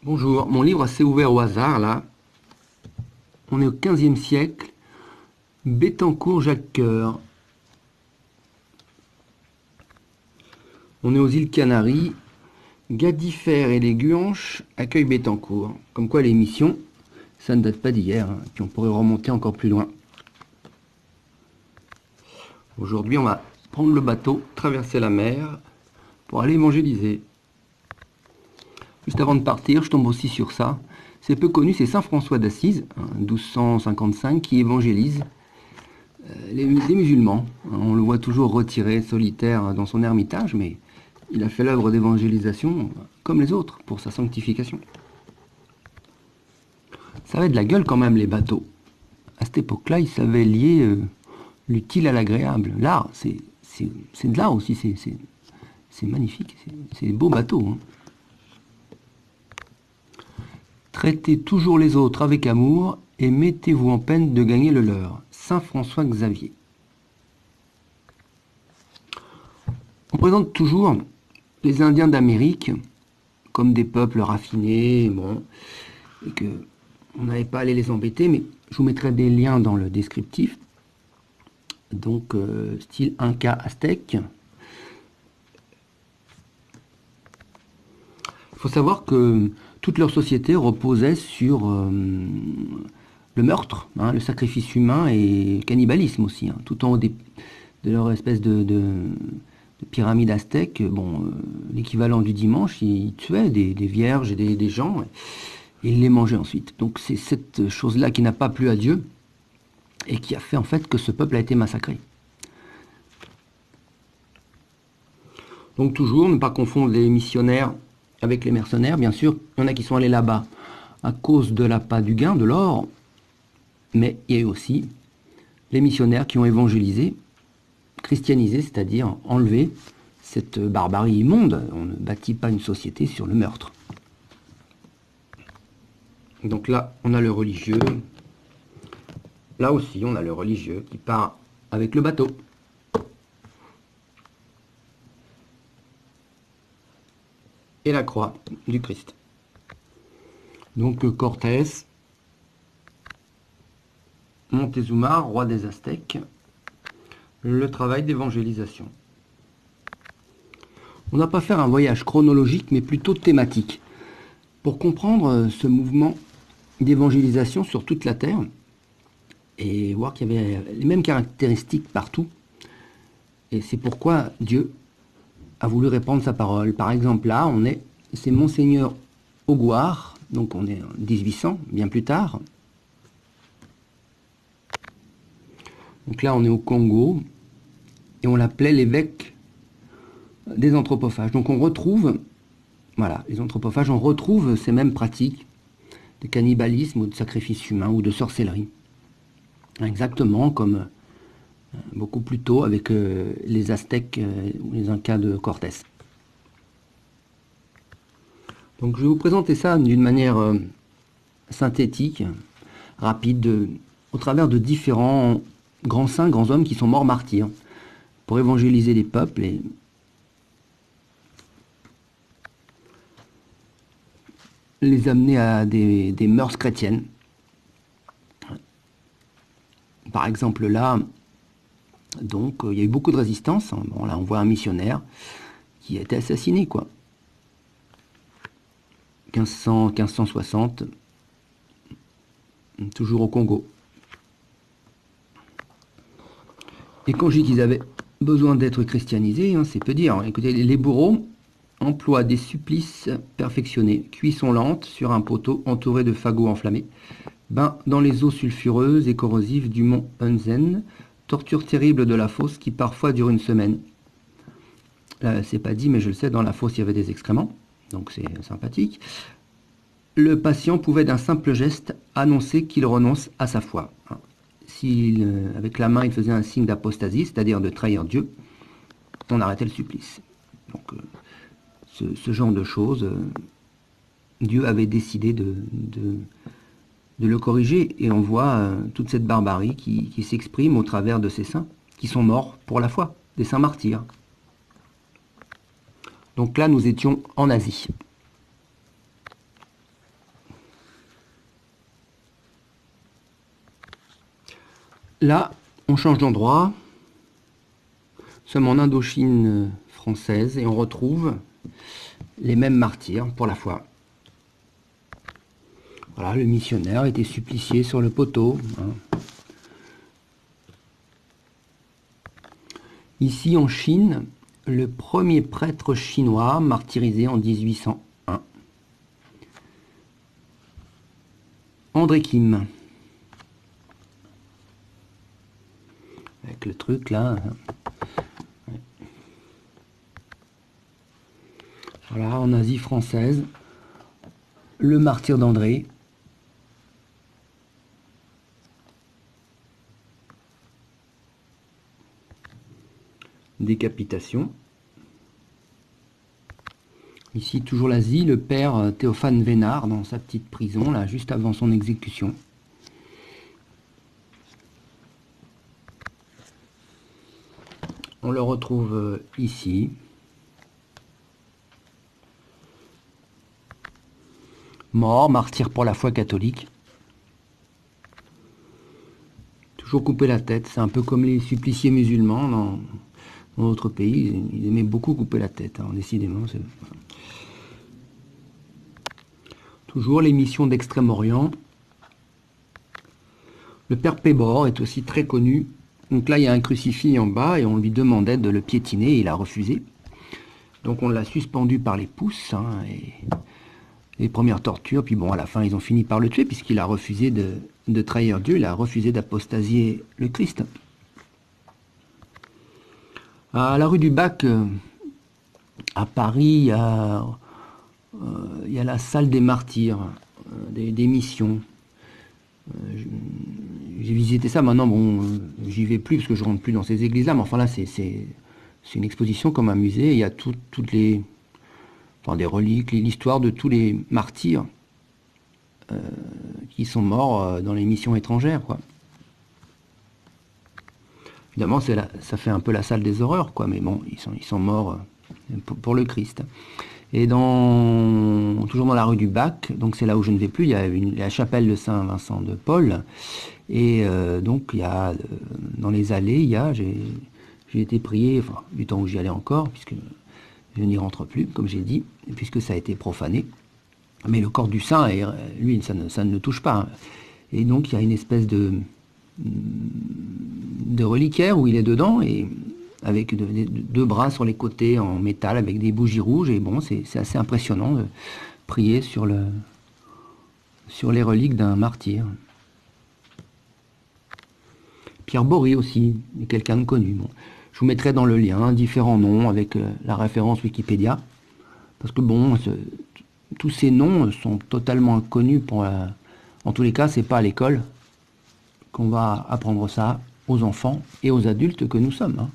Bonjour, mon livre s'est ouvert au hasard là. On est au XVe siècle. Bettencourt Jacques Coeur. On est aux îles Canaries. Gadifer et les Guanches accueillent Bettencourt. Comme quoi l'émission, ça ne date pas d'hier, hein, puis on pourrait remonter encore plus loin. Aujourd'hui, on va prendre le bateau, traverser la mer pour aller évangéliser. Juste avant de partir, je tombe aussi sur ça. C'est peu connu, c'est Saint François d'Assise, 1255, qui évangélise les musulmans. On le voit toujours retiré, solitaire dans son ermitage, mais il a fait l'œuvre d'évangélisation comme les autres, pour sa sanctification. Ça avait de la gueule quand même, les bateaux. À cette époque-là, ils savaient lier l'utile à l'agréable. L'art, c'est de l'art aussi, c'est magnifique, c'est des beaux bateaux. Hein. Traitez toujours les autres avec amour et mettez-vous en peine de gagner le leur. Saint François Xavier. On présente toujours les Indiens d'Amérique comme des peuples raffinés, bon, et que on n'avait pas à aller les embêter, mais je vous mettrai des liens dans le descriptif. Donc, style Inca aztèque. Il faut savoir que toute leur société reposait sur le meurtre, hein, le sacrifice humain et le cannibalisme aussi. Hein, tout en haut de leur espèce de pyramide aztèque, bon, l'équivalent du dimanche, ils tuaient des vierges et des gens, et ils les mangeaient ensuite. Donc c'est cette chose-là qui n'a pas plu à Dieu, et qui a fait en fait que ce peuple a été massacré. Donc toujours, ne pas confondre les missionnaires avec les mercenaires. Bien sûr, il y en a qui sont allés là-bas à cause de l'appât du gain, de l'or, mais il y a eu aussi les missionnaires qui ont évangélisé, christianisé, c'est-à-dire enlevé cette barbarie immonde. On ne bâtit pas une société sur le meurtre. Donc là, on a le religieux. Là aussi, on a le religieux qui part avec le bateau. Et la croix du Christ. Donc Cortés, Montezuma, roi des Aztèques, le travail d'évangélisation. On n'a pas fait un voyage chronologique, mais plutôt thématique, pour comprendre ce mouvement d'évangélisation sur toute la Terre, et voir qu'il y avait les mêmes caractéristiques partout. Et c'est pourquoi Dieu a voulu répandre sa parole. Par exemple, là, c'est Monseigneur Augoire, donc on est en 1800, bien plus tard. Donc là, on est au Congo, et on l'appelait l'évêque des anthropophages. Donc on retrouve, voilà, les anthropophages, on retrouve ces mêmes pratiques de cannibalisme ou de sacrifice humain ou de sorcellerie. Exactement comme beaucoup plus tôt avec les Aztèques ou les Incas de Cortés. Donc je vais vous présenter ça d'une manière synthétique, rapide, au travers de différents grands saints, grands hommes qui sont morts martyrs pour évangéliser les peuples et les amener à des mœurs chrétiennes. Par exemple là, donc il y a eu beaucoup de résistance. Bon, là on voit un missionnaire qui a été assassiné, quoi. 1500, 1560, toujours au Congo. Et quand je dis qu'ils avaient besoin d'être christianisés, hein, c'est peu dire. Écoutez, les bourreaux emploient des supplices perfectionnés, cuisson lente sur un poteau entouré de fagots enflammés, bain dans les eaux sulfureuses et corrosives du mont Unzen, torture terrible de la fosse qui parfois dure une semaine. Là, c'est pas dit, mais je le sais, dans la fosse il y avait des excréments, donc c'est sympathique. Le patient pouvait d'un simple geste annoncer qu'il renonce à sa foi. Si avec la main il faisait un signe d'apostasie, c'est-à-dire de trahir Dieu, on arrêtait le supplice. Donc ce genre de choses, Dieu avait décidé de le corriger, et on voit toute cette barbarie qui s'exprime au travers de ces saints qui sont morts pour la foi, des saints martyrs. Donc là, nous étions en Asie. Là, on change d'endroit. Nous sommes en Indochine française et on retrouve les mêmes martyrs pour la foi. Voilà, le missionnaire était supplicié sur le poteau. Ici en Chine, le premier prêtre chinois martyrisé en 1801. André Kim. Avec le truc là. Voilà, en Asie française, le martyr d'André. Décapitation. Ici, toujours l'Asie, le père Théophane Vénard dans sa petite prison, là, juste avant son exécution. On le retrouve ici. Mort, martyr pour la foi catholique. Toujours couper la tête, c'est un peu comme les suppliciés musulmans dans d'autres pays. Ils aimaient beaucoup couper la tête, hein, décidément. Toujours les missions d'Extrême-Orient. Le père Pébor est aussi très connu. Donc là, il y a un crucifix en bas et on lui demandait de le piétiner et il a refusé. Donc on l'a suspendu par les pouces, hein, et les premières tortures. Puis bon, à la fin, ils ont fini par le tuer puisqu'il a refusé de trahir Dieu. Il a refusé d'apostasier le Christ. À la rue du Bac, à Paris, il y a la salle des martyrs, des missions. J'ai visité ça, maintenant bon, j'y vais plus parce que je rentre plus dans ces églises-là, mais enfin là c'est une exposition comme un musée, il y a toutes les, enfin, des reliques, l'histoire de tous les martyrs qui sont morts dans les missions étrangères, quoi. Évidemment, ça fait un peu la salle des horreurs, quoi, mais bon, ils sont morts pour le Christ. Et toujours dans la rue du Bac, donc c'est là où je ne vais plus, il y a la chapelle de Saint-Vincent de Paul. Et donc, il y a, dans les allées, j'ai été prié, enfin, du temps où j'y allais encore, puisque je n'y rentre plus, comme j'ai dit, puisque ça a été profané. Mais le corps du saint, lui, ça ne le touche pas, hein. Et donc, il y a une espèce de reliquaire où il est dedans, et avec deux bras sur les côtés en métal, avec des bougies rouges, et bon, c'est assez impressionnant de prier sur les reliques d'un martyr. Pierre Bory aussi, quelqu'un de connu. Bon, je vous mettrai dans le lien différents noms avec la référence Wikipédia, parce que bon, tous ces noms sont totalement inconnus en tous les cas, c'est pas à l'école qu'on va apprendre ça aux enfants et aux adultes que nous sommes, hein.